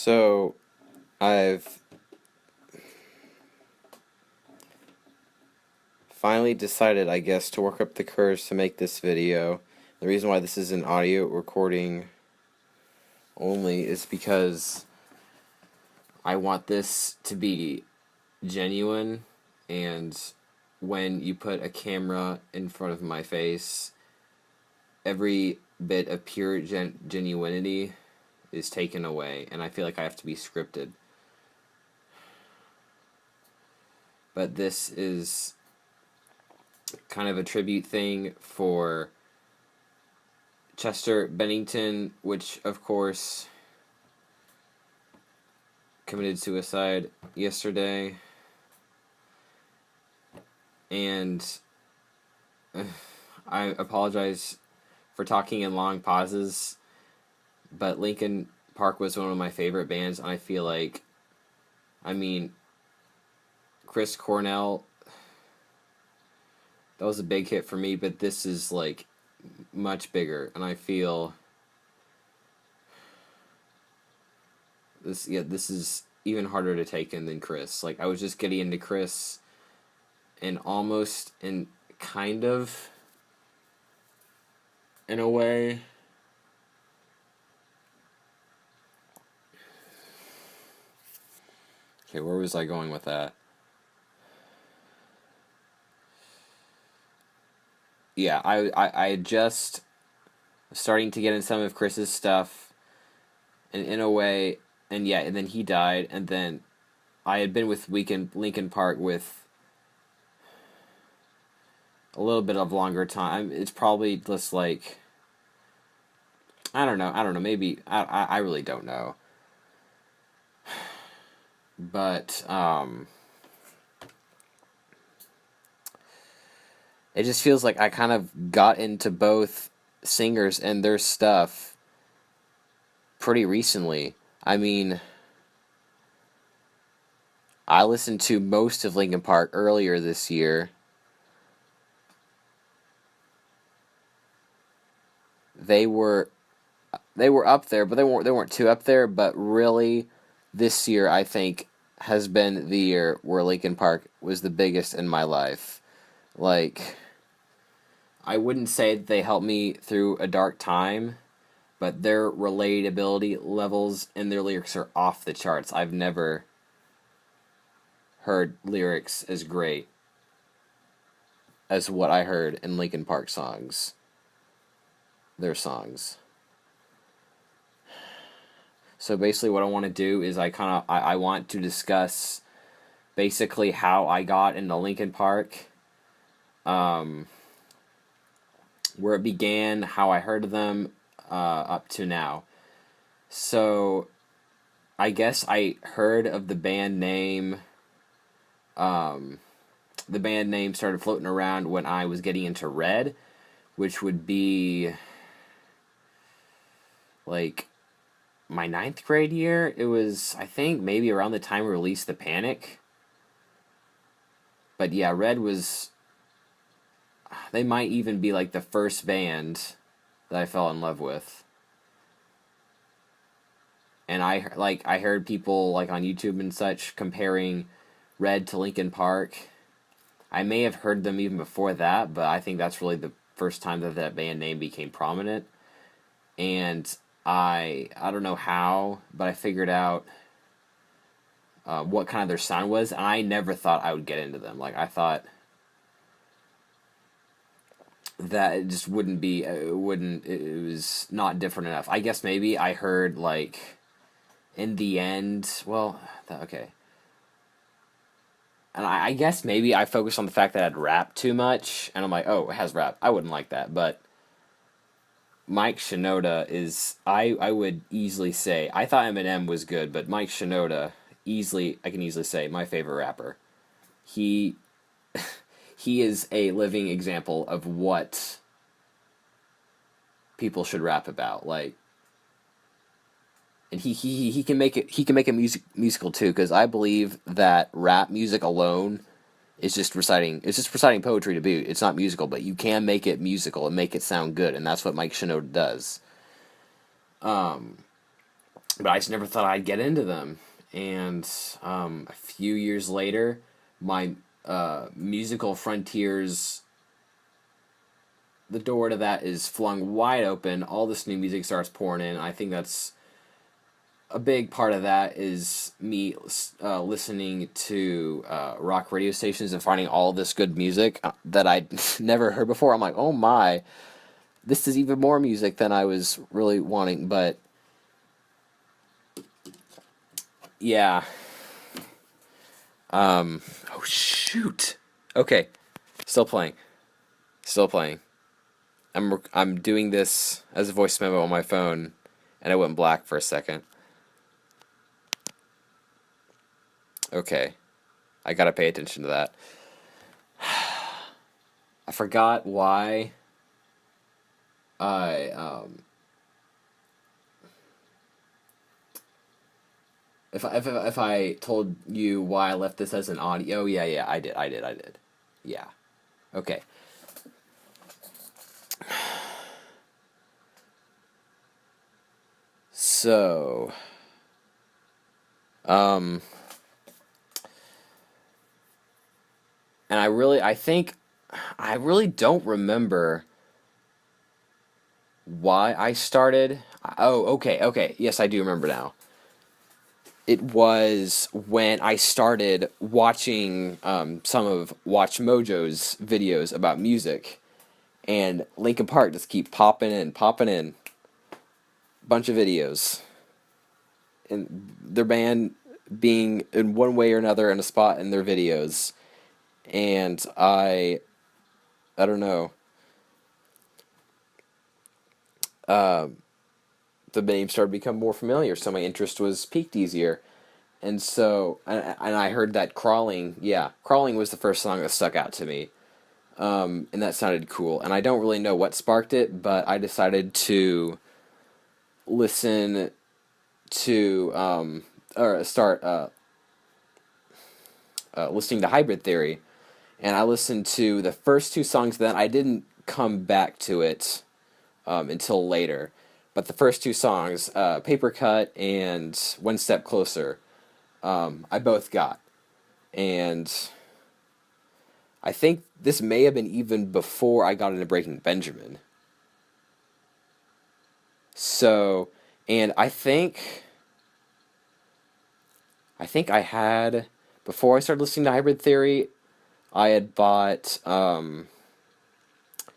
So, I've finally decided, I guess, to work up the courage to make this video. The reason why this is an audio recording only is because I want this to be genuine, and when you put a camera in front of my face, every bit of pure genuinity is taken away, and I feel like I have to be scripted. But this is kind of a tribute thing for Chester Bennington, which, of course, committed suicide yesterday. And I apologize for talking in long pauses, but Linkin Park was one of my favorite bands, and I feel like, Chris Cornell, that was a big hit for me, but this is, like, much bigger, and I feel this is even harder to take in than Chris. Like, I was just getting into Chris and almost and kind of in a way. Okay, where was I going with that? Yeah, I just starting to get in some of Chris's stuff, and in a way, and then he died, and then I had been with Linkin Park with a little bit of longer time. It's probably just like, I don't know, maybe, I really don't know. But, it just feels like I kind of got into both singers and their stuff pretty recently. I listened to most of Linkin Park earlier this year. They were up there, but they weren't too up there. But really, this year I think has been the year where Linkin Park was the biggest in my life. Like, I wouldn't say that they helped me through a dark time, but their relatability levels and their lyrics are off the charts. I've never heard lyrics as great as what I heard in Linkin Park songs. Their songs. So basically what I want to do is I want to discuss basically how I got into Linkin Park, where it began, how I heard of them, up to now. So, I guess I heard of the band name, started floating around when I was getting into Red, which would be, like, my 9th grade year. It was, I think, maybe around the time we released The Panic. But yeah, Red was, they might even be like the first band that I fell in love with. And I heard people like on YouTube and such comparing Red to Linkin Park. I may have heard them even before that, but I think that's really the first time that band name became prominent. And I don't know how, but I figured out what kind of their sound was, and I never thought I would get into them. Like, I thought that it just wouldn't be, it was not different enough. I guess maybe I heard, like, in the end, okay. And I guess maybe I focused on the fact that I'd rap too much, and I'm like, oh, it has rap. I wouldn't like that, but Mike Shinoda is, I would easily say, I thought Eminem was good, but Mike Shinoda, I can easily say, my favorite rapper. He is a living example of what people should rap about. Like, and he can make it musical too, because I believe that rap music alone is just reciting poetry to boot. It's not musical, but you can make it musical and make it sound good, and that's what Mike Shinoda does. but I just never thought I'd get into them. And a few years later, my musical frontiers, the door to that is flung wide open. All this new music starts pouring in. I think that's a big part of that is me listening to rock radio stations and finding all this good music that I'd never heard before. I'm like, oh my, this is even more music than I was really wanting. But yeah. Oh shoot. Okay. Still playing. Still playing. I'm doing this as a voice memo on my phone, and it went black for a second. Okay. I gotta pay attention to that. I forgot why I if I told you why I left this as an audio. Yeah, I did. Yeah. Okay. So, and I really don't remember why I started. Oh, okay. Yes, I do remember now. It was when I started watching some of Watch Mojo's videos about music, and Linkin Park just keep popping in. Bunch of videos. And their band being in one way or another in a spot in their videos. And I don't know. The name started to become more familiar, so my interest was piqued easier. And so, and I heard that Crawling was the first song that stuck out to me. And that sounded cool. And I don't really know what sparked it, but I decided to listen to, or start listening to Hybrid Theory. And I listened to the first two songs, then I didn't come back to it until later. But the first two songs, Paper Cut and One Step Closer, I both got. And I think this may have been even before I got into Breaking Benjamin. So, and I think I had, before I started listening to Hybrid Theory, I had bought,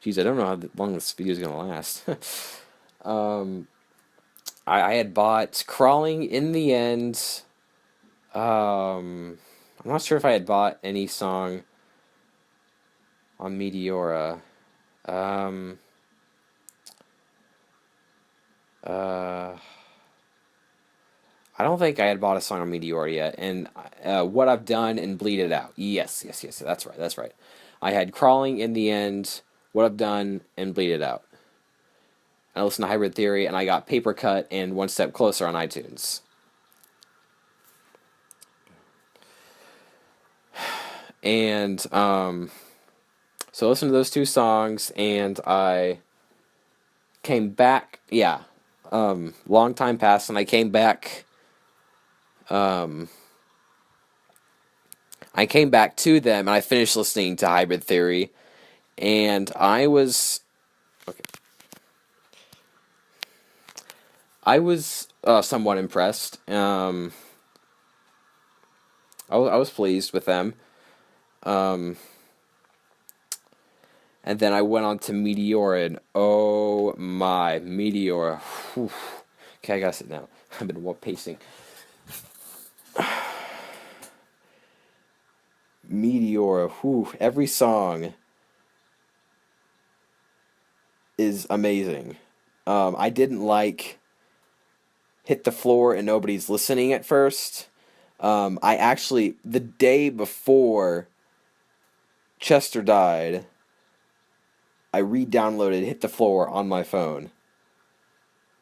geez, I don't know how long this video is going to last. I had bought Crawling in the End. I'm not sure if I had bought any song on Meteora. I don't think I had bought a song on Meteora yet. And What I've Done and Bleed It Out. Yes. That's right. I had Crawling in the End, What I've Done, and Bleed It Out. I listened to Hybrid Theory, and I got Paper Cut and One Step Closer on iTunes. And so I listened to those two songs, and I came back. Yeah, long time passed, and I came back. I came back to them, and I finished listening to Hybrid Theory, and I was okay. I was somewhat impressed. I was pleased with them. And then I went on to Meteora, and oh my, Meteora. Whew. Okay, I gotta sit down. I've been pacing. Meteora, whew, every song is amazing. I didn't like Hit the Floor and Nobody's Listening at first. I actually, the day before Chester died, I re-downloaded Hit the Floor on my phone.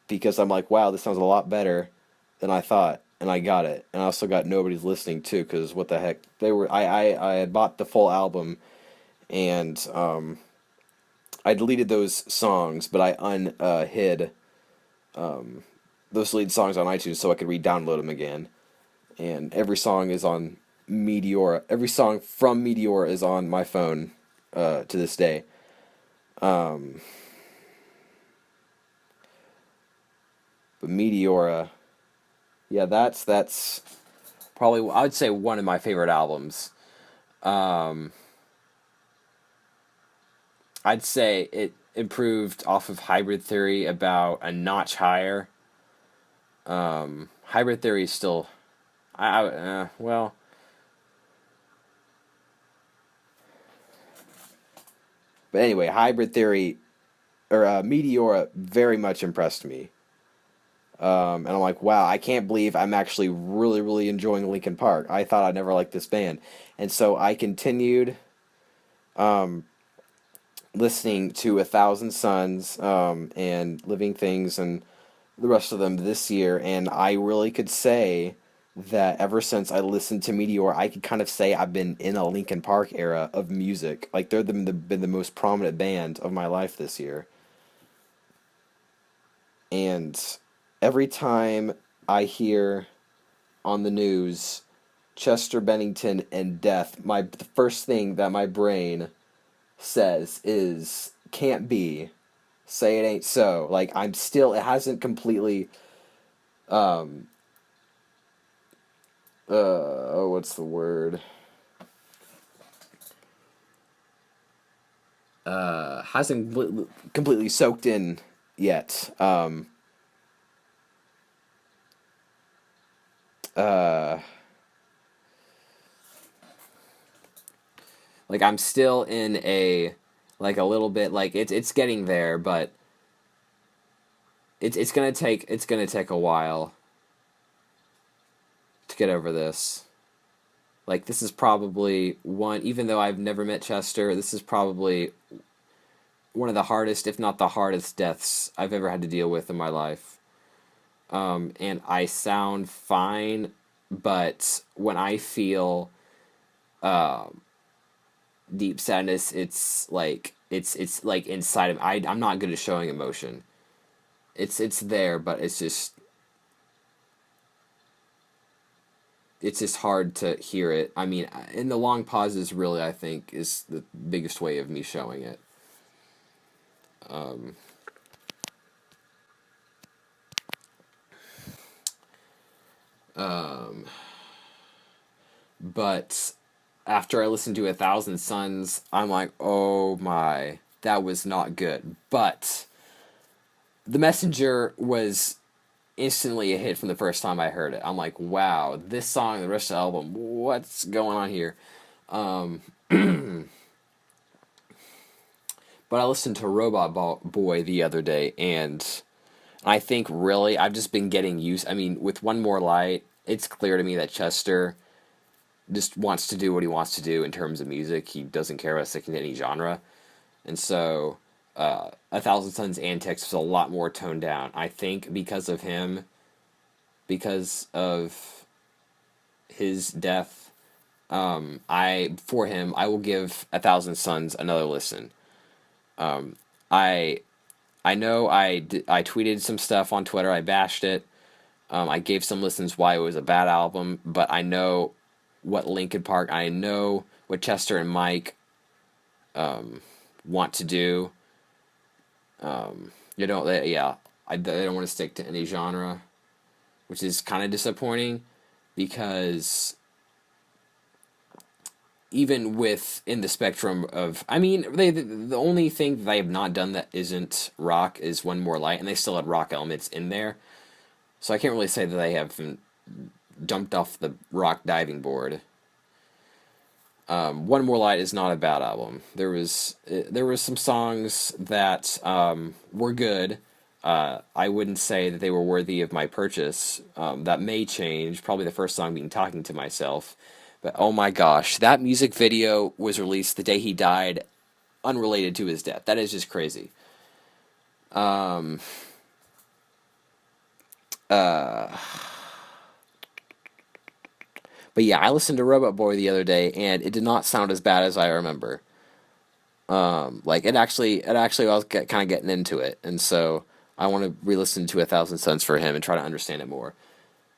Because I'm like, wow, this sounds a lot better than I thought. And I got it. And I also got Nobody's Listening too, because what the heck. I had bought the full album, and I deleted those songs, but I unhid those lead songs on iTunes so I could re-download them again. And every song is on Meteora. Every song from Meteora is on my phone to this day. But Meteora, yeah, that's probably, I would say, one of my favorite albums. I'd say it improved off of Hybrid Theory about a notch higher. Hybrid Theory is still, well, but anyway, Hybrid Theory or Meteora very much impressed me. And I'm like, wow, I can't believe I'm actually really, really enjoying Linkin Park. I thought I'd never like this band. And so I continued listening to A Thousand Suns and Living Things and the rest of them this year. And I really could say that ever since I listened to Meteor, I could kind of say I've been in a Linkin Park era of music. Like, they're been the most prominent band of my life this year. And every time I hear on the news Chester Bennington and death, the first thing that my brain says is can't be. Say it ain't so. Like, I'm still, it hasn't completely what's the word? Hasn't completely soaked in yet. Like, I'm still in a, like, a little bit, like, it's getting there, but it's gonna take a while to get over this. Like, this is probably one, even though I've never met Chester, this is probably one of the hardest, if not the hardest, deaths I've ever had to deal with in my life. And I sound fine, but when I feel deep sadness, it's like inside of me. I'm not good at showing emotion. It's there, but it's just hard to hear it. I mean, in the long pauses, really, I think is the biggest way of me showing it. But after I listened to A Thousand Suns, I'm like, oh my, that was not good. But The Messenger was instantly a hit from the first time I heard it. I'm like, wow, this song, the rest of the album, what's going on here? But I listened to Robot Boy the other day, and I think really I've just been getting used. I mean, with One More Light, it's clear to me that Chester just wants to do what he wants to do in terms of music. He doesn't care about sticking to any genre. And so A Thousand Suns Antics was a lot more toned down. I think because of him, because of his death, I will give A Thousand Suns another listen. I know I tweeted some stuff on Twitter. I bashed it. I gave some listens why it was a bad album, but I know what Linkin Park, I know what Chester and Mike want to do. They don't want to stick to any genre, which is kind of disappointing because even within the spectrum of, I mean, the only thing that they have not done that isn't rock is One More Light, and they still had rock elements in there. So I can't really say that they haven't dumped off the rock diving board. One More Light is not a bad album. There was some songs that were good. I wouldn't say that they were worthy of my purchase. That may change. Probably the first song being Talking to Myself. But oh my gosh, that music video was released the day he died, unrelated to his death. That is just crazy. But yeah, I listened to Robot Boy the other day, and it did not sound as bad as I remember. Like, it actually I was kind of getting into it, and so I want to re-listen to 1,000 Suns for him and try to understand it more.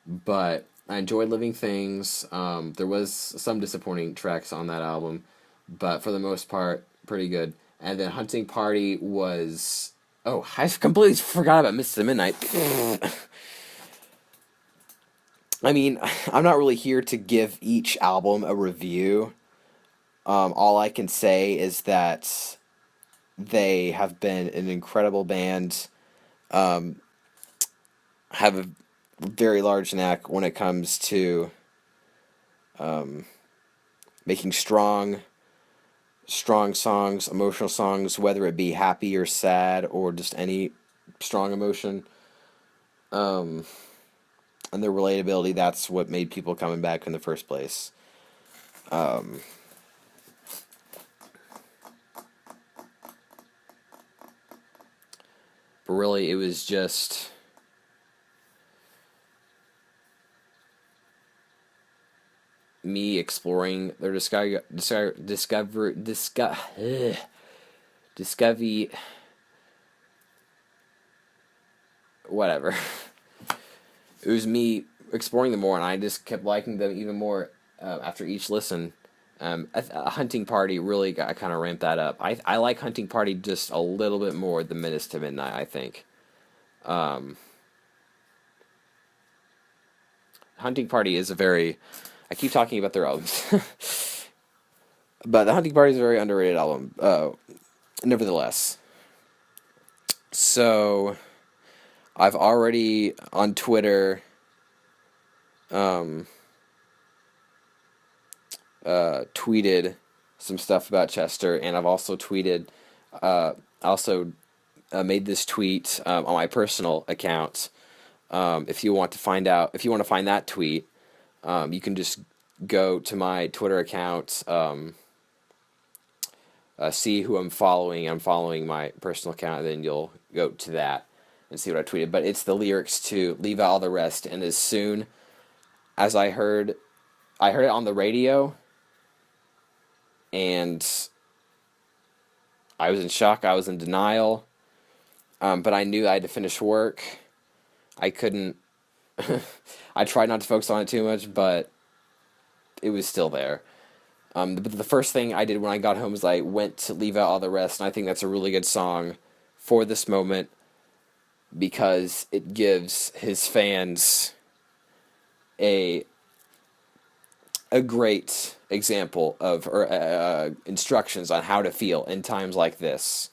But I enjoyed Living Things. There was some disappointing tracks on that album, but for the most part, pretty good. And then Hunting Party was... Oh, I completely forgot about Mrs. the Midnight. I mean, I'm not really here to give each album a review. All I can say is that they have been an incredible band, have a very large knack when it comes to making strong songs, emotional songs, whether it be happy or sad or just any strong emotion. And their relatability, that's what made people coming back in the first place. But really, it was just me exploring their discovery, whatever. It was me exploring them more, and I just kept liking them even more after each listen. Hunting Party really got kind of ramped that up. I like Hunting Party just a little bit more than Minutes to Midnight, I think. Hunting Party is a very... I keep talking about their albums. But the Hunting Party is a very underrated album, nevertheless. So, I've already, on Twitter, tweeted some stuff about Chester, and I've also tweeted, made this tweet on my personal account. If you want to find that tweet, you can just go to my Twitter account, see who I'm following. I'm following my personal account, and then you'll go to that and see what I tweeted. But it's the lyrics to Leave Out All the Rest, and as soon as I heard it on the radio, and I was in shock, I was in denial, but I knew I had to finish work. I couldn't... I tried not to focus on it too much, but it was still there. But the first thing I did when I got home was I went to Leave Out All the Rest, and I think that's a really good song for this moment because it gives his fans a great example of instructions on how to feel in times like this.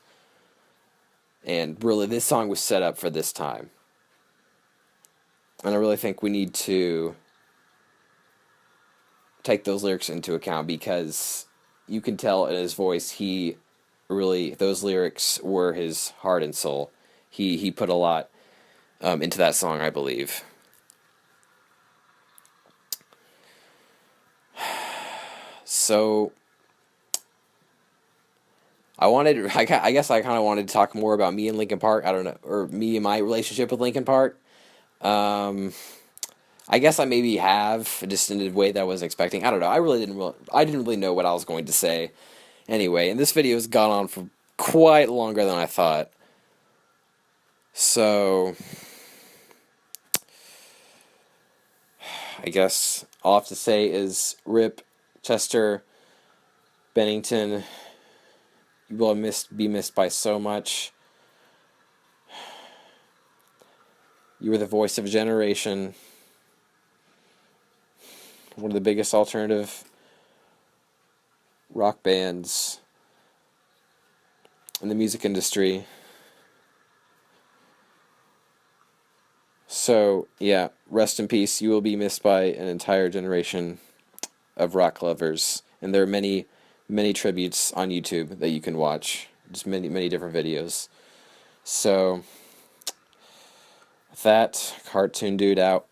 And really, this song was set up for this time. And I really think we need to take those lyrics into account because you can tell in his voice those lyrics were his heart and soul. He put a lot into that song, I believe. So I guess I kind of wanted to talk more about me and Linkin Park. I don't know, or me and my relationship with Linkin Park. I guess I maybe have, just in a way that I wasn't expecting. I don't know. I didn't really know what I was going to say. Anyway, and this video has gone on for quite longer than I thought. So, I guess all I have to say is RIP Chester Bennington. You will be missed by so much. You were the voice of a generation. One of the biggest alternative rock bands in the music industry. So, yeah, rest in peace. You will be missed by an entire generation of rock lovers. And there are many, many tributes on YouTube that you can watch. Just many, many different videos. So, with that, Cartoon Dude out.